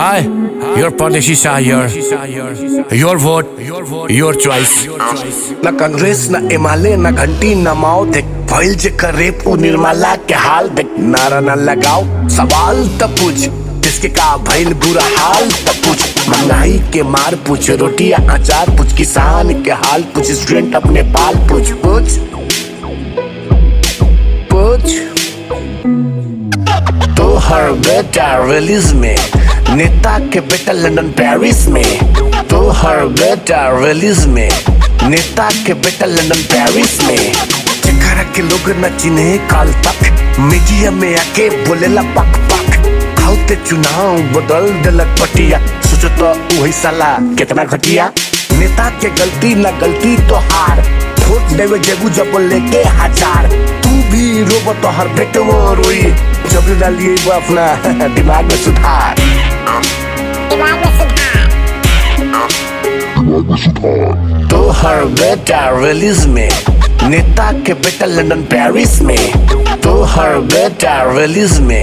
Hi, your Pradeshi Shah here. Your vote, your choice. ना कांग्रेस ना एमाले ना घंटी ना माओ देख भइल जे करे पू निर्मला के हाल देख नारा ना लगाओ सवाल त पूछ जिसके का भइल बुरा हाल त पूछ महंगाई के मार पूछ रोटियां अचार पूछ किसान के हाल पूछ स्टूडेंट अपने पाल पूछ पूछ पूछ तो हर बेटा रिलीज में नेता के बेटा लंदन पेरिस में तो हर बेटा रिलीज में नेता के बेटा लंदन पेरिस में जेकरा के लोग न चिन्हे काल तक मीडिया में आके बोलेला पक पक आउते चुनाव बदल देलक पटिया सोचो तो वही साला कितना घटिया नेता के गलती न गलती तो हार वोट देवे जेबू जब लेके हजार तू भी रोबो तो हर बेटे वो रोई जब डालिए वो अपना दिमाग में सुधार तो हर बेटा रिलीज में नेता के बेटा लंदन पेरिस में तो हर बेटा रिलीज में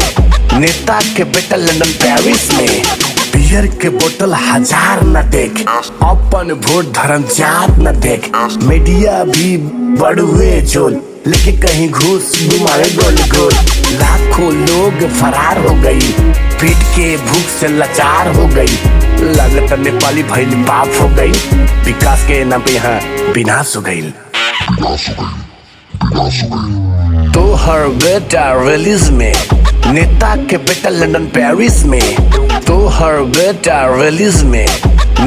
नेता के बेटा लंदन पेरिस में बियर के बोतल हजार न देख अपन वोट धर्म जात न देख मीडिया भी बड़ुए झोल लेके कहीं घूस घुमाए गोल गोल लाखों लोग फरार हो गई पेट के भूख से लाचार हो गई लागत नेपाली भइल बाप हो गई विकास के नाम पे यहाँ विनाश हो गई तो हर बेटा रिलीज में नेता के बेटा लंदन पेरिस में तो हर बेटा रिलीज में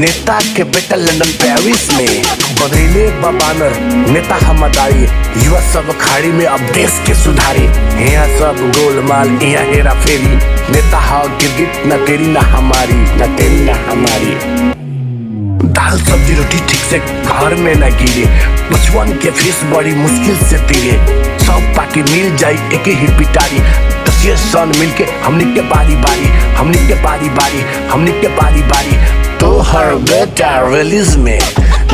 नेता के बेटा लंदन पेरिस में बदले बाबानर नेता हमदारी युवा सब खाड़ी में अब देश के सुधारी यहाँ सब गोलमाल यहाँ हेरा फेरी नेता हा गिरगिट न तेरी न हमारी न तेरी न हमारी दाल सब्जी रोटी ठीक से घर में न गिरे बचपन के फीस बड़ी मुश्किल से तीरे सब पार्टी मिल जाई एक ही पिटारी सन मिलके हमनी के बारी बारी हमनी के बारी बारी हमनी के बारी बारी तो हर बेटा रिलीज में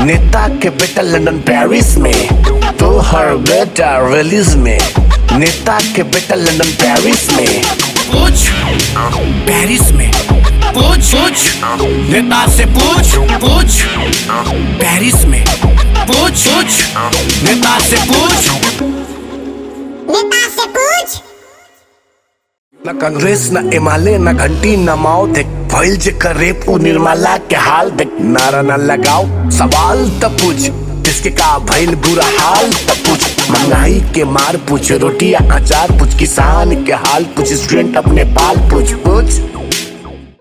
नेता के बेटा लंदन पेरिस में तो हर बेटा रिलीज में नेता के बेटा लंदन पेरिस में पूछ पेरिस में पूछ नेता से पूछ पेरिस में पूछ नेता से पूछ ना कांग्रेस ना एमाले ना घंटी ना माओ देख भइल जे करे पू निर्मला के हाल देख नारा ना लगाओ सवाल त पूछ जिसके का भइल बुरा हाल त पूछ महंगाई के मार पूछ रोटियां अचार पूछ किसान के हाल पूछ स्टूडेंट अपने पाल पूछ